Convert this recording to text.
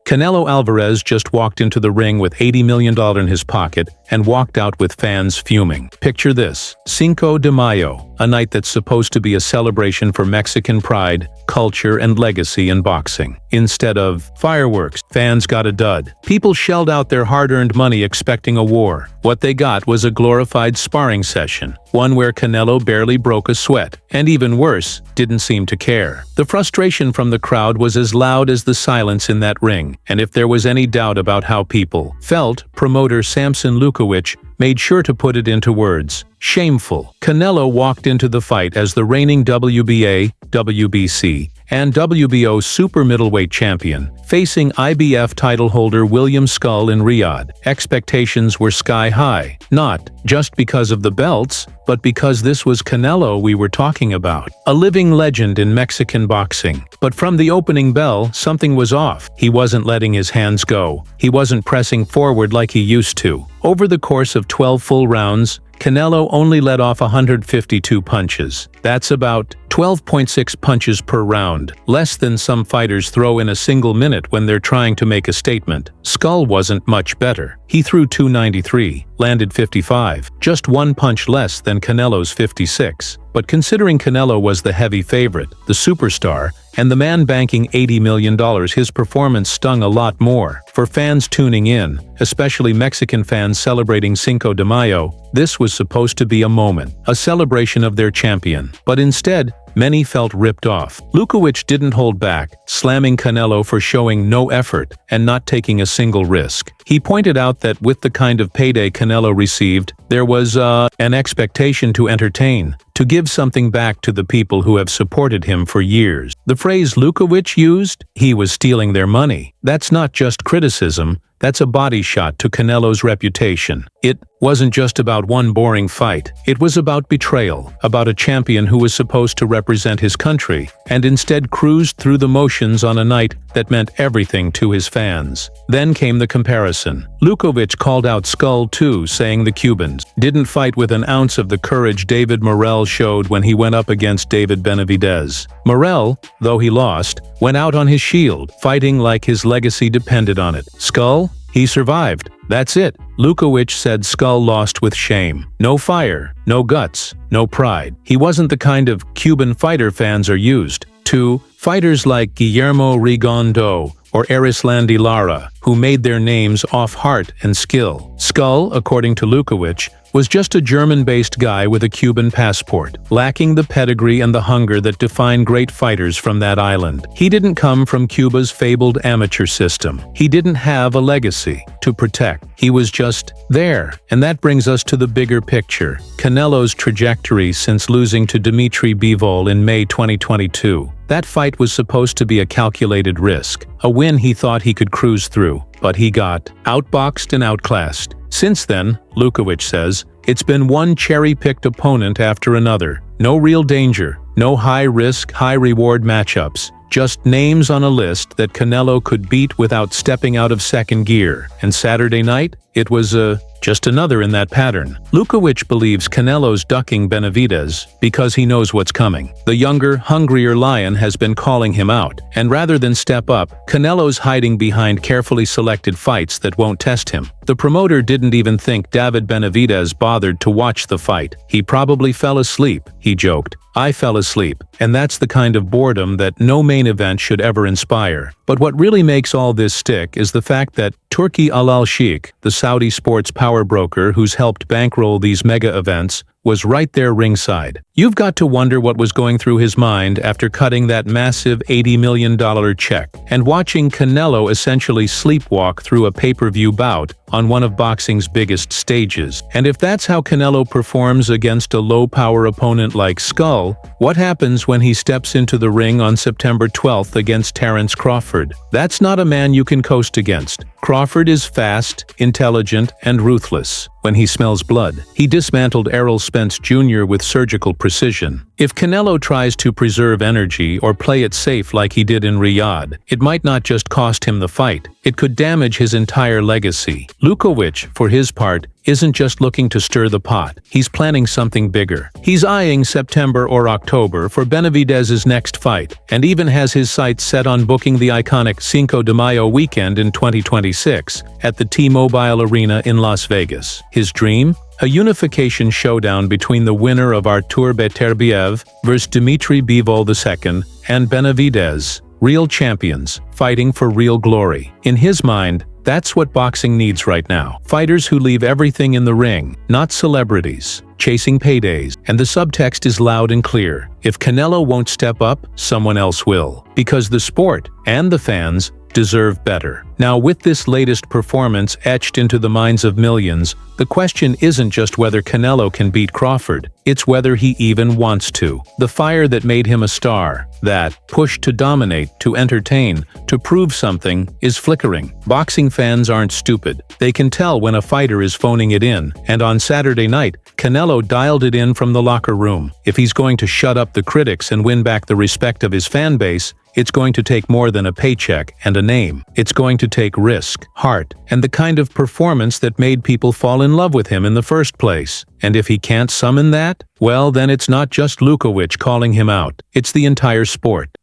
Canelo Alvarez just walked into the ring with $80 million in his pocket and walked out with fans fuming. Picture this: Cinco de Mayo, a night that's supposed to be a celebration for Mexican pride, culture, and legacy in boxing. Instead of fireworks, fans got a dud. People shelled out their hard-earned money expecting a war. What they got was a glorified sparring session, one where Canelo barely broke a sweat, and even worse, didn't seem to care. The frustration from the crowd was as loud as the silence in that ring, and if there was any doubt about how people felt, promoter Sampson Lewkowicz made sure to put it into words. Shameful. Canelo walked into the fight as the reigning WBA, WBC, and WBO super middleweight champion, facing IBF title holder William Scull in Riyadh. Expectations were sky high, not just because of the belts, but because this was Canelo we were talking about, a living legend in Mexican boxing. But from the opening bell, something was off. He wasn't letting his hands go. He wasn't pressing forward like he used to. Over the course of 12 full rounds, Canelo only let off 152 punches. That's about 12.6 punches per round, less than some fighters throw in a single minute when they're trying to make a statement. Scull wasn't much better. He threw 293, landed 55, just one punch less than Canelo's 56. But considering Canelo was the heavy favorite, the superstar, and the man banking $80 million, his performance stung a lot more. For fans tuning in, especially Mexican fans celebrating Cinco de Mayo, this was supposed to be a moment, a celebration of their champion. But instead, many felt ripped off. Lewkowicz didn't hold back, slamming Canelo for showing no effort and not taking a single risk. He pointed out that with the kind of payday Canelo received, there was an expectation to entertain, to give something back to the people who have supported him for years. The phrase Lewkowicz used, he was stealing their money. That's not just criticism, that's a body shot to Canelo's reputation. It wasn't just about one boring fight. It was about betrayal, about a champion who was supposed to represent his country, and instead cruised through the motions on a night that meant everything to his fans. Then came the comparison. Lewkowicz called out Scull too, saying the Cubans didn't fight with an ounce of the courage David Morrell showed when he went up against David Benavidez. Morrell, though he lost, went out on his shield, fighting like his legacy depended on it. Scull? He survived. That's it. Lewkowicz said Scull lost with shame. No fire, no guts, no pride. He wasn't the kind of Cuban fighter fans are used to. Fighters like Guillermo Rigondeaux or Erislandy Lara, who made their names off heart and skill. Scull, according to Lewkowicz, was just a German-based guy with a Cuban passport, lacking the pedigree and the hunger that define great fighters from that island. He didn't come from Cuba's fabled amateur system. He didn't have a legacy to protect. He was just there. And that brings us to the bigger picture. Canelo's trajectory since losing to Dimitri Bivol in May 2022. That fight was supposed to be a calculated risk, a win he thought he could cruise through, but he got outboxed and outclassed. Since then, Lewkowicz says, it's been one cherry-picked opponent after another. No real danger, no high-risk, high-reward matchups. Just names on a list that Canelo could beat without stepping out of second gear. And Saturday night, it was just another in that pattern. Lewkowicz believes Canelo's ducking Benavidez because he knows what's coming. The younger, hungrier lion has been calling him out. And rather than step up, Canelo's hiding behind carefully selected fights that won't test him. The promoter didn't even think David Benavidez bothered to watch the fight. He probably fell asleep, he joked. I fell asleep, and that's the kind of boredom that no main event should ever inspire. But what really makes all this stick is the fact that Turki Al-Sheikh, the Saudi sports power broker who's helped bankroll these mega events, was right there ringside. You've got to wonder what was going through his mind after cutting that massive $80 million check and watching Canelo essentially sleepwalk through a pay-per-view bout on one of boxing's biggest stages. And if that's how Canelo performs against a low-power opponent like Scull, what happens when he steps into the ring on September 12th against Terence Crawford? That's not a man you can coast against. Crawford is fast, intelligent, and ruthless. When he smells blood, he dismantled Errol Spence Jr. with surgical precision. If Canelo tries to preserve energy or play it safe like he did in Riyadh, it might not just cost him the fight, it could damage his entire legacy. Lewkowicz, for his part, isn't just looking to stir the pot. He's planning something bigger. He's eyeing September or October for Benavidez's next fight, and even has his sights set on booking the iconic Cinco de Mayo weekend in 2026 at the T-Mobile Arena in Las Vegas. His dream? A unification showdown between the winner of Artur Beterbiev versus Dmitry Bivol II and Benavidez, real champions, fighting for real glory. In his mind, that's what boxing needs right now. Fighters who leave everything in the ring, not celebrities, chasing paydays. And the subtext is loud and clear. If Canelo won't step up, someone else will. Because the sport and the fans deserve better. Now, with this latest performance etched into the minds of millions, the question isn't just whether Canelo can beat Crawford, it's whether he even wants to. The fire that made him a star, that push to dominate, to entertain, to prove something, is flickering. Boxing fans aren't stupid. They can tell when a fighter is phoning it in, and on Saturday night, Canelo dialed it in from the locker room. If he's going to shut up the critics and win back the respect of his fan base, it's going to take more than a paycheck and a name. It's going to take risk, heart, and the kind of performance that made people fall in love with him in the first place. And if he can't summon that, well, then it's not just Lewkowicz calling him out. It's the entire sport.